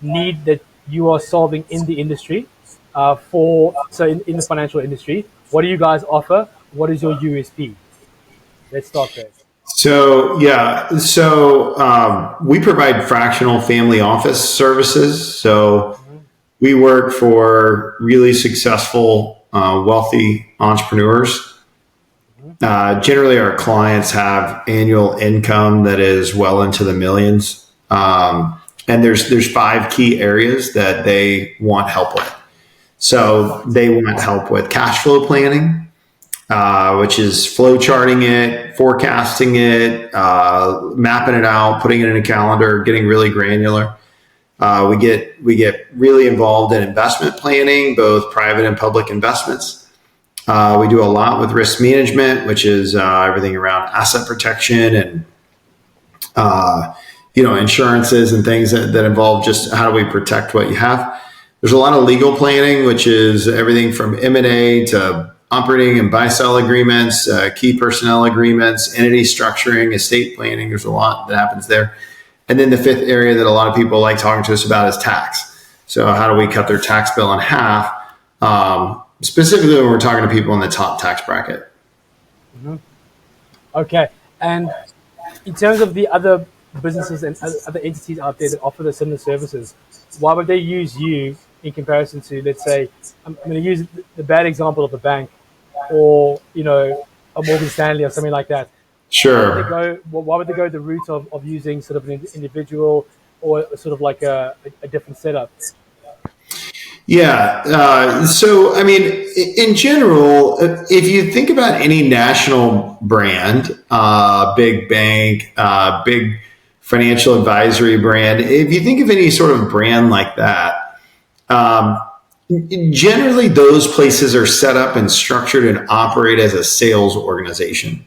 need that you are solving in the industry. In the financial industry, what do you guys offer? What is your USP? Let's start there. We provide fractional family office services. So Mm-hmm. we work for really successful, wealthy entrepreneurs. Generally, our clients have annual income that is well into the millions, and there's five key areas that they want help with. So they want help with cash flow planning, which is flow charting it, forecasting it, mapping it out, putting it in a calendar, getting really granular. We get really involved in investment planning, both private and public investments. We do a lot with risk management, which is everything around asset protection and insurances and things that involve just how do we protect what you have. There's a lot of legal planning, which is everything from M&A to operating and buy-sell agreements, key personnel agreements, entity structuring, estate planning. There's a lot that happens there. And then the fifth area that a lot of people like talking to us about is tax. So how do we cut their tax bill in half? Specifically when we're talking to people in the top tax bracket. Mm-hmm. Okay. And in terms of the other businesses and other entities out there that offer the similar services, why would they use you in comparison to, let's say, I'm going to use the bad example of a bank or, a Morgan Stanley or something like that. Sure. Why would they go the route of using sort of an individual or sort of like a different setup? Yeah. In general, if you think about any national brand, big bank, big financial advisory brand, if you think of any sort of brand like that, generally those places are set up and structured and operate as a sales organization.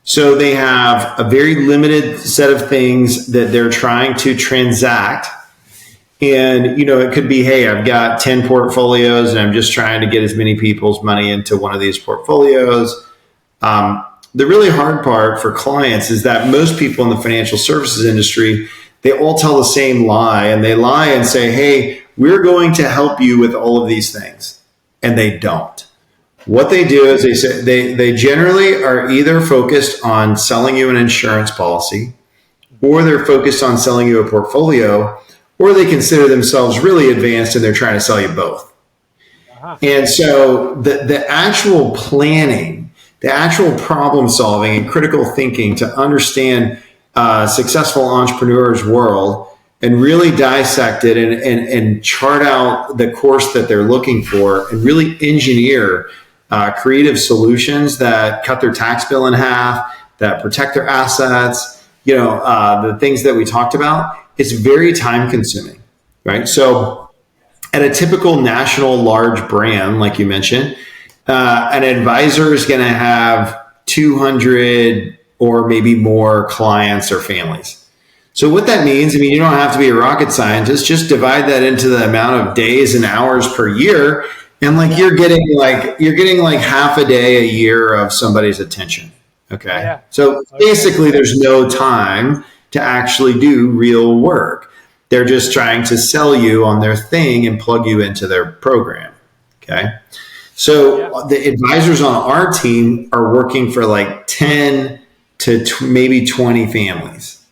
So they have a very limited set of things that they're trying to transact. And, it could be, hey, I've got 10 portfolios and I'm just trying to get as many people's money into one of these portfolios. The really hard part for clients is that most people in the financial services industry, they all tell the same lie, and they lie and say, hey, we're going to help you with all of these things. And they don't. What they do is they generally are either focused on selling you an insurance policy, or they're focused on selling you a portfolio, or they consider themselves really advanced and they're trying to sell you both. Uh-huh. And so the actual planning, the actual problem solving and critical thinking to understand a successful entrepreneur's world and really dissect it and chart out the course that they're looking for and really engineer creative solutions that cut their tax bill in half, that protect their assets, the things that we talked about, it's very time consuming, right? So at a typical national large brand, like you mentioned, an advisor is going to have 200 or maybe more clients or families. So what that means, you don't have to be a rocket scientist, just divide that into the amount of days and hours per year. And you're getting like half a day a year of somebody's attention. Okay. Yeah. So basically there's no time to actually do real work. They're just trying to sell you on their thing and plug you into their program. Okay. So the advisors on our team are working for like 10 to maybe 20 families.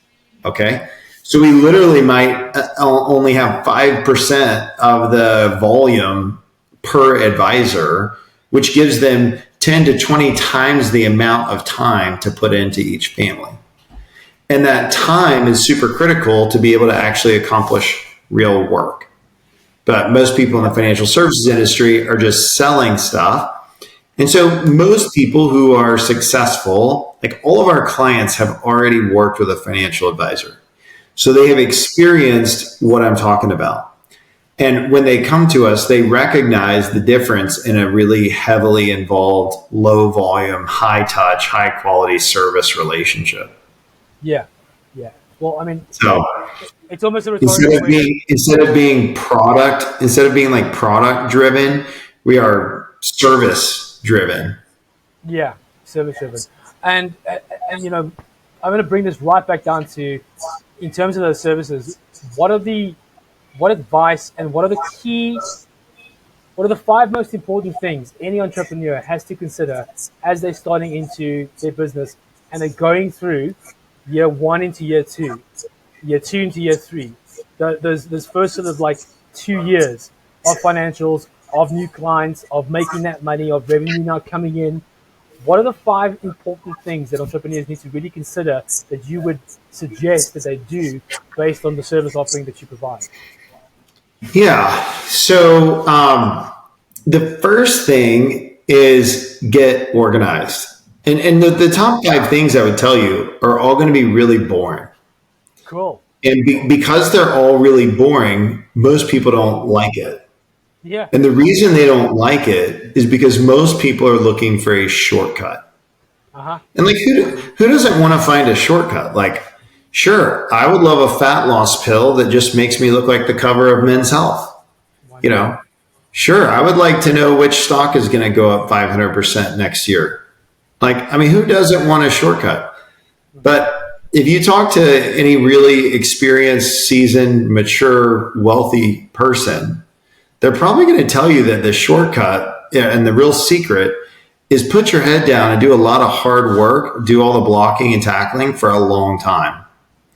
Okay. So we literally might only have 5% of the volume per advisor, which gives them 10 to 20 times the amount of time to put into each family. And that time is super critical to be able to actually accomplish real work. But most people in the financial services industry are just selling stuff. And so most people who are successful, like all of our clients, have already worked with a financial advisor. So they have experienced what I'm talking about. And when they come to us, they recognize the difference in a really heavily involved, low volume, high touch, high quality service relationship. Yeah. Yeah. Well, so it's almost a rhetorical question. Instead of being like product driven, we are service driven. Yeah. Service driven. And I'm going to bring this right back down to, in terms of those services, what are the what advice and what are the five most important things any entrepreneur has to consider as they're starting into their business and they're going through year one into year two into year three? Those first sort of like 2 years of financials, of new clients, of making that money, of revenue now coming in. What are the five important things that entrepreneurs need to really consider that you would suggest that they do based on the service offering that you provide? Yeah. So the first thing is get organized. And the top five things I would tell you are all going to be really boring. Cool. And because they're all really boring, most people don't like it. Yeah. And the reason they don't like it is because most people are looking for a shortcut. Uh-huh. And like, who doesn't want to find a shortcut? Like, sure, I would love a fat loss pill that just makes me look like the cover of Men's Health. You know, sure, I would like to know which stock is going to go up 500% next year. Like, I mean, who doesn't want a shortcut? But if you talk to any really experienced, seasoned, mature, wealthy person, they're probably going to tell you that the shortcut and the real secret is put your head down and do a lot of hard work, do all the blocking and tackling for a long time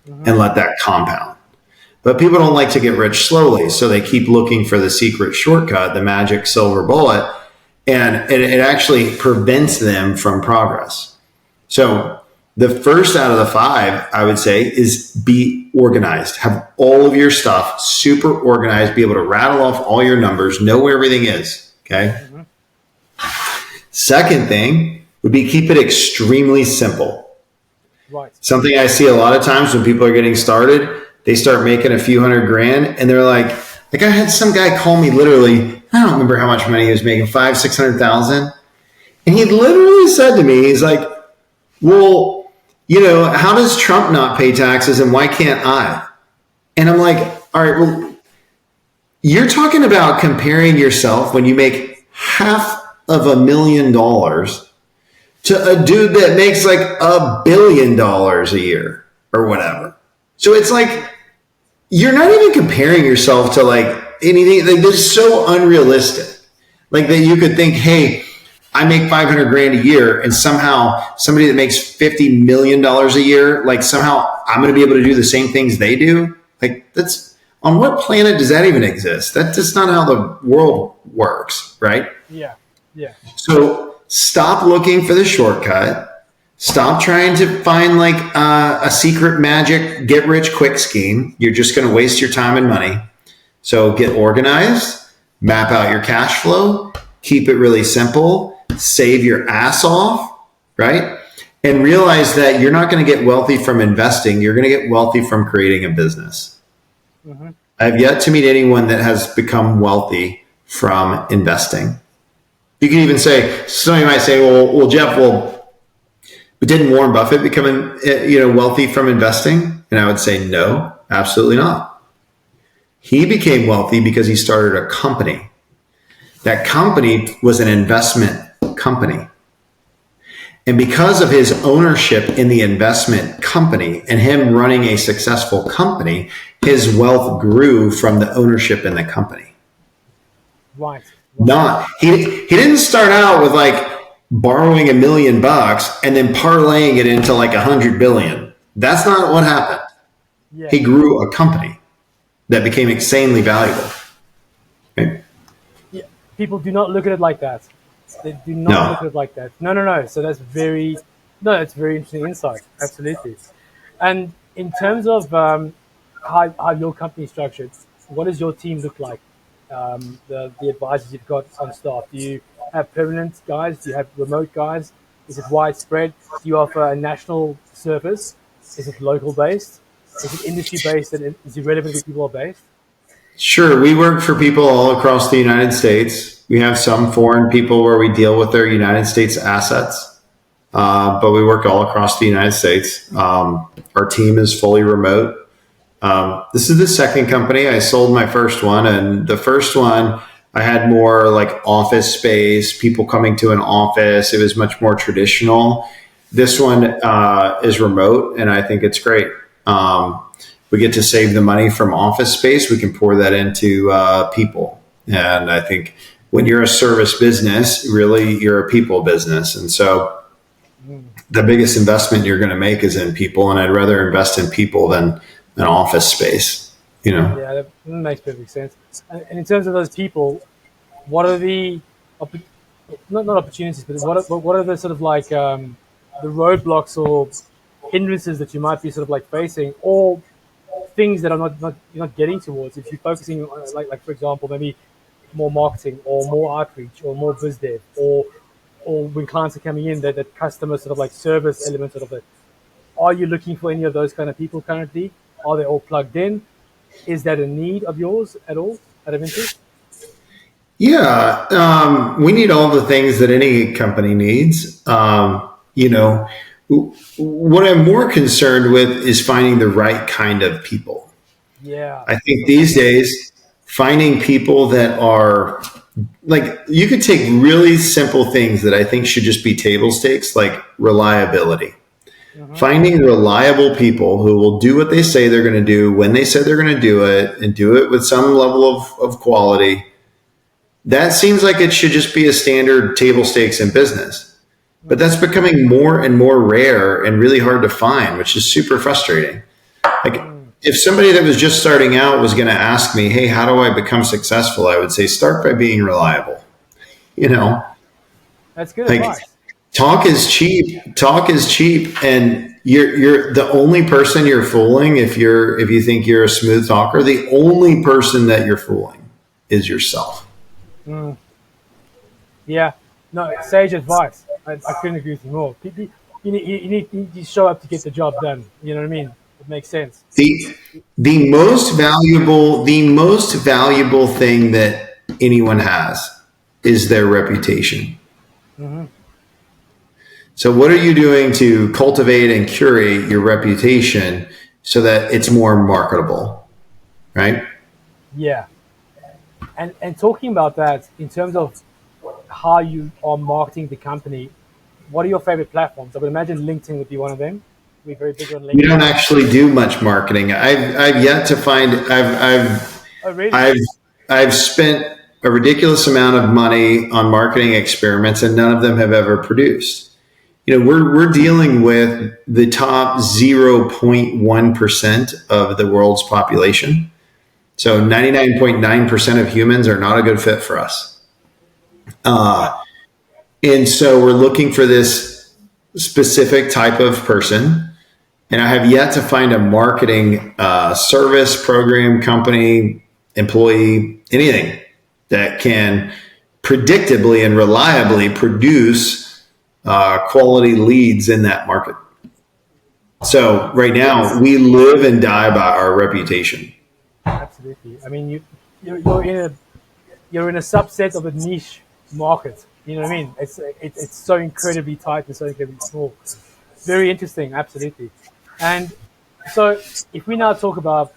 and let that compound. But people don't like to get rich slowly, so they keep looking for the secret shortcut, the magic silver bullet, and it actually prevents them from progress. So the first out of the five, I would say, is be organized. Have all of your stuff super organized, be able to rattle off all your numbers, know where everything is, okay? Second thing would be keep it extremely simple. Right. Something I see a lot of times when people are getting started, they start making a few $100,000 and they're like I had some guy call me literally, I don't remember how much money he was making, 500,000-600,000. And he literally said to me, he's like, well, you know, how does Trump not pay taxes and why can't I? And I'm like, all right, well, you're talking about comparing yourself when you make $500,000 to a dude that makes like $1 billion a year or whatever. So it's like, you're not even comparing yourself to like anything. Like, this is so unrealistic. Like that you could think, hey, I make 500,000 a year and somehow somebody that makes $50 million a year, like somehow I'm going to be able to do the same things they do. Like, that's, on what planet does that even exist? That's just not how the world works, right? Yeah. Yeah. So stop looking for the shortcut. Stop trying to find like a secret magic get rich quick scheme. You're just going to waste your time and money. So get organized, map out your cash flow, keep it really simple, save your ass off, right? And realize that you're not going to get wealthy from investing. You're going to get wealthy from creating a business. Mm-hmm. I've yet to meet anyone that has become wealthy from investing. You can even say, somebody might say, well, Jeff, but didn't Warren Buffett become wealthy from investing? And I would say, no, absolutely not. He became wealthy because he started a company. That company was an investment company. And because of his ownership in the investment company and him running a successful company, his wealth grew from the ownership in the company. Right. He didn't start out with like borrowing $1 million and then parlaying it into like 100 billion. That's not what happened. Yeah. He grew a company that became insanely valuable. Okay? Yeah. People do not look at it like that. They do not look at it like that. No. So that's very interesting insight. Absolutely. And in terms of how your company is structured, what does your team look like? The advisors you've got on staff. Do you have permanent guys? Do you have remote guys? Is it widespread? Do you offer a national service? Is it local based? Is it industry based? And is it relevant where people are based? Sure. We work for people all across the United States. We have some foreign people where we deal with their United States assets, but we work all across the United States. Our team is fully remote. This is the second company. I sold my first one, and the first one I had more like office space, people coming to an office. It was much more traditional. This one is remote, and I think it's great. we get to save the money from office space. We can pour that into people. And I think when you're a service business, really you're a people business. And so the biggest investment you're going to make is in people. And I'd rather invest in people than an office space, you know? Yeah, that makes perfect sense. And in terms of those people, what are the not opportunities, but what are the sort of like the roadblocks or hindrances that you might be sort of like facing, or things that are you're not getting towards if you're focusing on like for example maybe more marketing or more outreach or more biz dev or when clients are coming in that customer sort of like service element of it. Are you looking for any of those kind of people currently? Are they all plugged in? Is that a need of yours at all, out of interest? Yeah, we need all the things that any company needs. You know, what I'm more concerned with is finding the right kind of people. Yeah. I think these days, finding people that are like, you could take really simple things that I think should just be table stakes, like reliability. Finding reliable people who will do what they say they're going to do when they say they're going to do it and do it with some level of quality. That seems like it should just be a standard table stakes in business. But that's becoming more and more rare and really hard to find, which is super frustrating. Like, if somebody that was just starting out was going to ask me, hey, how do I become successful? I would say, start by being reliable. You know, That's good like, advice. talk is cheap. And you're the only person you're fooling. If you think you're a smooth talker, the only person that you're fooling is yourself. Yeah, no, sage advice. I couldn't agree with you more. You need to show up to get the job done. You know what I mean? It makes sense. The most valuable thing that anyone has is their reputation. So what are you doing to cultivate and curate your reputation so that it's more marketable, right? Yeah, and talking about that in terms of how you are marketing the company, what are your favorite platforms? I would imagine LinkedIn would be one of them. We're very big on We don't LinkedIn. actually do much marketing. I've yet to find. Oh, really? I've spent a ridiculous amount of money on marketing experiments, and none of them have ever produced. You know, we're dealing with the top 0.1% of the world's population. So 99.9% of humans are not a good fit for us. And so we're looking for this specific type of person. And I have yet to find a marketing service, program, company, employee, anything that can predictably and reliably produce quality leads in that market. So right now, we live and die by our reputation. Absolutely. I mean, you're in a subset of a niche market. You know what I mean? It's so incredibly tight and so incredibly small. Very interesting. Absolutely. And so, if we now talk about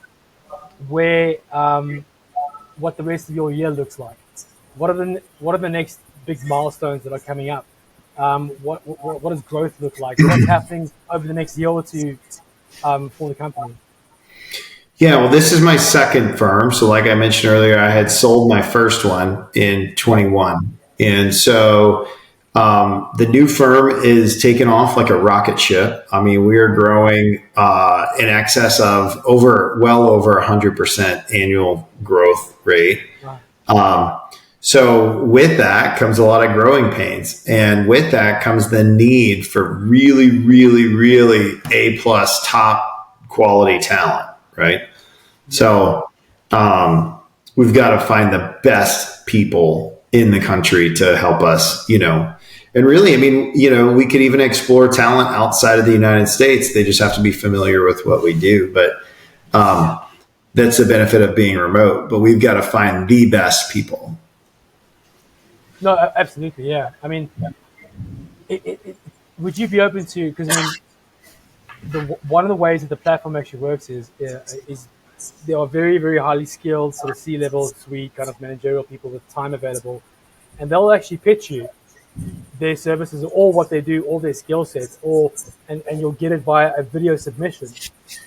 where what the rest of your year looks like, what are the next big milestones that are coming up? What does growth look like? What's happening over the next year or two for the company? Yeah, well, this is my second firm. So, like I mentioned earlier, I had sold my first one in 21. And so the new firm is taking off like a rocket ship. I mean, we are growing in excess of well over 100% annual growth rate. So with that comes a lot of growing pains. And with that comes the need for really, really, really A+ top quality talent, right? So we've got to find the best people in the country to help us, you know. And really, I mean, you know, we could even explore talent outside of the United States. They just have to be familiar with what we do. But that's the benefit of being remote. But we've got to find the best people. No, absolutely, yeah. I mean, would you be open to? Because I mean, one of the ways that the platform actually works is they are very, very highly skilled sort of C-level, suite kind of managerial people with time available, and they'll actually pitch you their services or what they do, all their skill sets, and you'll get it via a video submission,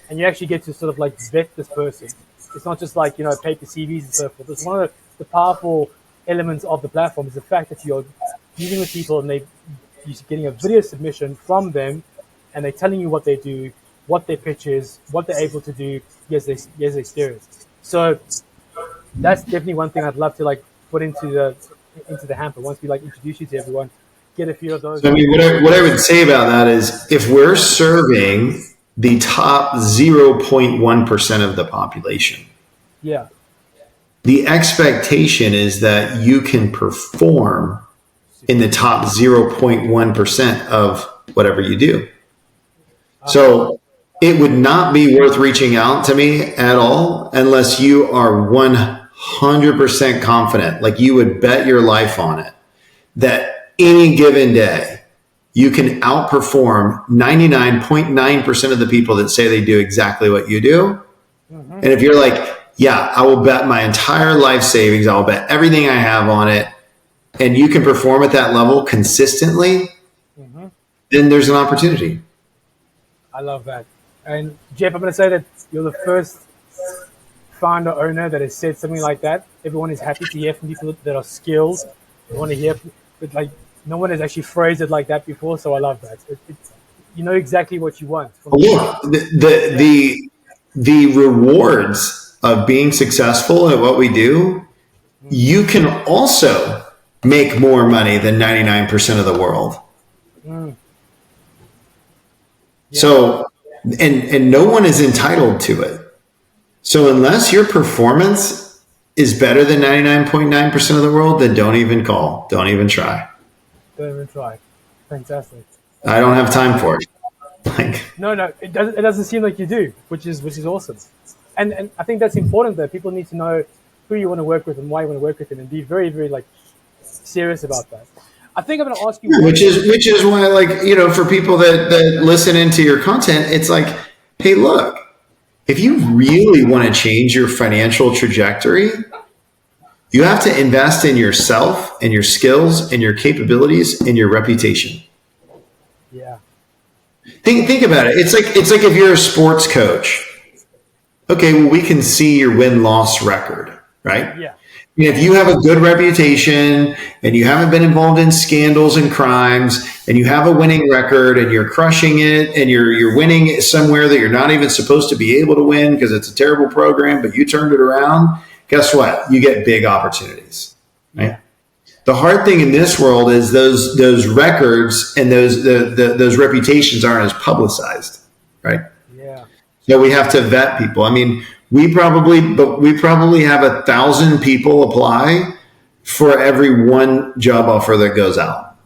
and you actually get to sort of like vet this person. It's not just like paper CVs and so forth. It's one of the powerful elements of the platform is the fact that you're dealing with people and you're getting a video submission from them, and they're telling you what they do, what their pitch is, what they're able to do, years of experience. So that's definitely one thing I'd love to like put into the hamper once we like introduce you to everyone. Get a few of those. So, I mean, what I would say about that is if we're serving the top 0.1% of the population, Yeah. the expectation is that you can perform in the top 0.1% of whatever you do. So it would not be worth reaching out to me at all unless you are 100% confident, like you would bet your life on it, that any given day you can outperform 99.9% of the people that say they do exactly what you do. Mm-hmm. And if you're like, yeah, I will bet my entire life savings, I'll bet everything I have on it, and you can perform at that level consistently, mm-hmm. then there's an opportunity. I love that. And Jeff, I'm going to say that you're the first founder owner that has said something like that. Everyone is happy to hear from people that are skilled. They want to hear, but like no one has actually phrased it like that before. So I love that. You know exactly what you want. Look, the rewards of being successful at what we do, you can also make more money than 99% of the world. Mm. Yeah. So, and no one is entitled to it. So unless your performance is better than 99.9% of the world, then don't even call. Don't even try. Don't even try. Fantastic. I don't have time for it. No, it doesn't seem like you do, which is awesome. And I think that's important though. People need to know who you want to work with and why you want to work with them, and be very, very like serious about that. I think I'm going to ask you, which is why, like, for people that listen into your content, it's like, hey, look, if you really want to change your financial trajectory, you have to invest in yourself and your skills and your capabilities and your reputation. Yeah. Think about it. It's like if you're a sports coach. Okay, well, we can see your win-loss record, right? Yeah. If you have a good reputation and you haven't been involved in scandals and crimes and you have a winning record and you're crushing it and you're winning somewhere that you're not even supposed to be able to win because it's a terrible program, but you turned it around, guess what? You get big opportunities. Right? Yeah. The hard thing in this world is those records and those reputations aren't as publicized, right? Yeah. So we have to vet people. I mean, we probably have 1,000 people apply for every one job offer that goes out.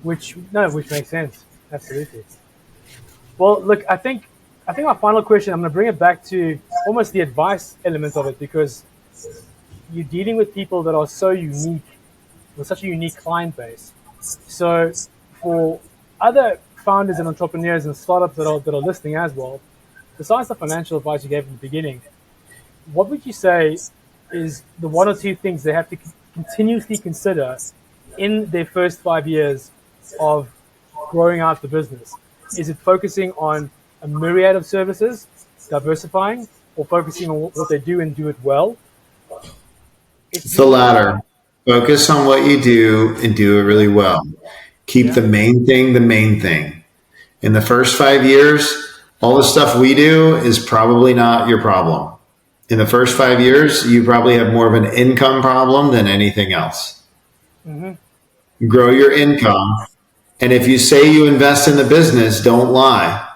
Which makes sense. Absolutely. Well, look, I think my final question, I'm going to bring it back to almost the advice element of it, because you're dealing with people that are so unique, with such a unique client base. So for other founders and entrepreneurs and startups that are listening as well, besides the financial advice you gave in the beginning, what would you say is the one or two things they have to continuously consider in their first 5 years of growing out the business? Is it focusing on a myriad of services, diversifying, or focusing on what they do and do it well? It's the latter. Focus on what you do and do it really well. Keep the main thing the main thing. In the first 5 years, all the stuff we do is probably not your problem. In the first 5 years, you probably have more of an income problem than anything else. Mm-hmm. Grow your income. And if you say you invest in the business, don't lie.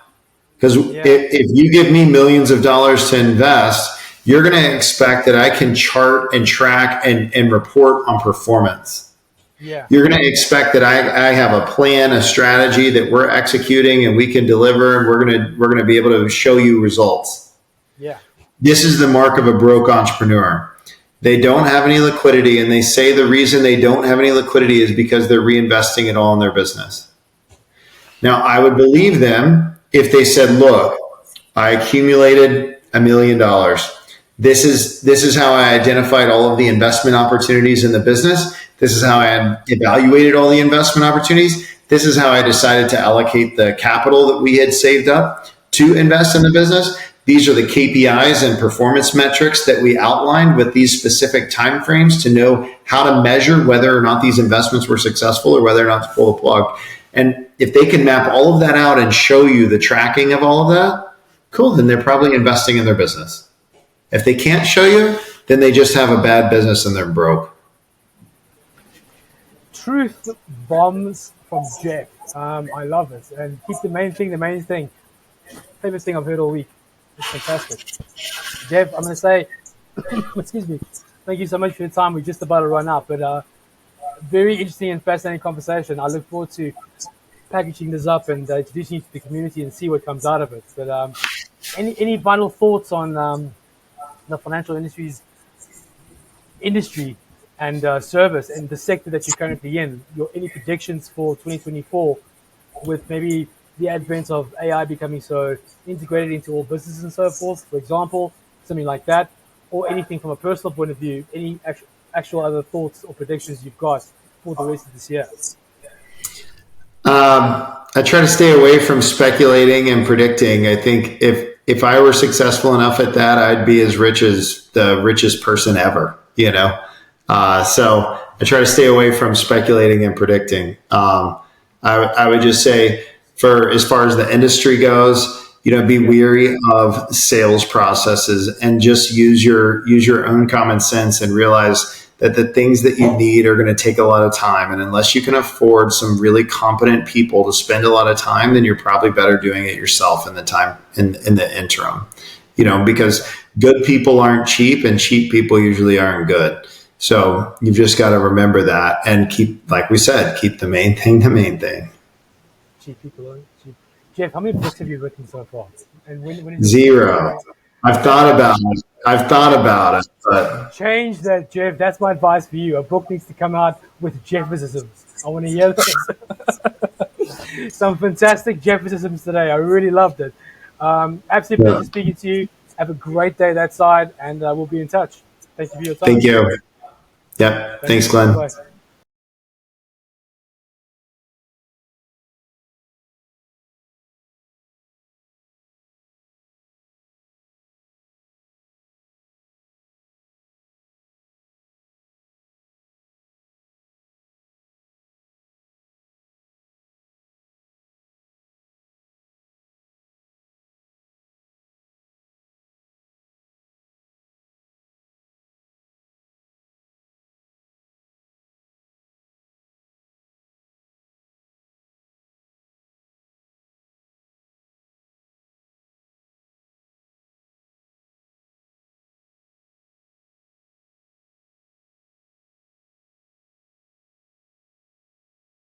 Because if you give me millions of dollars to invest, you're going to expect that I can chart and track and report on performance. Yeah. You're going to expect that I have a plan, a strategy that we're executing and we can deliver, and we're going to be able to show you results. Yeah. This is the mark of a broke entrepreneur. They don't have any liquidity, and they say the reason they don't have any liquidity is because they're reinvesting it all in their business. Now, I would believe them if they said, look, I accumulated $1 million. This is how I identified all of the investment opportunities in the business. This is how I evaluated all the investment opportunities. This is how I decided to allocate the capital that we had saved up to invest in the business. These are the KPIs and performance metrics that we outlined with these specific timeframes to know how to measure whether or not these investments were successful or whether or not to pull the plug. And if they can map all of that out and show you the tracking of all of that, cool, then they're probably investing in their business. If they can't show you, then they just have a bad business and they're broke. Truth bombs from Jeff. I love it. And keep the main thing. Favorite thing I've heard all week. It's fantastic. Jeff, I'm going to say, excuse me, thank you so much for your time. We're just about to run out, but very interesting and fascinating conversation. I look forward to packaging this up and introducing you to the community and see what comes out of it. But any final thoughts on the financial industry and service and the sector that you're currently in? Any predictions for 2024 with maybe the advent of AI becoming so integrated into all businesses and so forth, for example, something like that, or anything from a personal point of view, any actual other thoughts or predictions you've got for the rest of this year? I try to stay away from speculating and predicting. I think if I were successful enough at that, I'd be as rich as the richest person ever, you know? So I try to stay away from speculating and predicting. I would just say, for as far as the industry goes, be weary of sales processes and just use your own common sense and realize that the things that you need are going to take a lot of time. And unless you can afford some really competent people to spend a lot of time, then you're probably better doing it yourself in the time in the interim, because good people aren't cheap and cheap people usually aren't good. So you've just got to remember that and keep the main thing the main thing. Cheap people aren't cheap. Jeff, how many books have you written so far? And when Zero. I've thought about it, but change that, Jeff. That's my advice for you. A book needs to come out with Jefferisms. I want to hear those. Some fantastic Jefferisms today. I really loved it. Absolute pleasure speaking to you. Have a great day that side, and we'll be in touch. Thank you for your time. Thank you. Yep. Thanks, Glenn. Bye.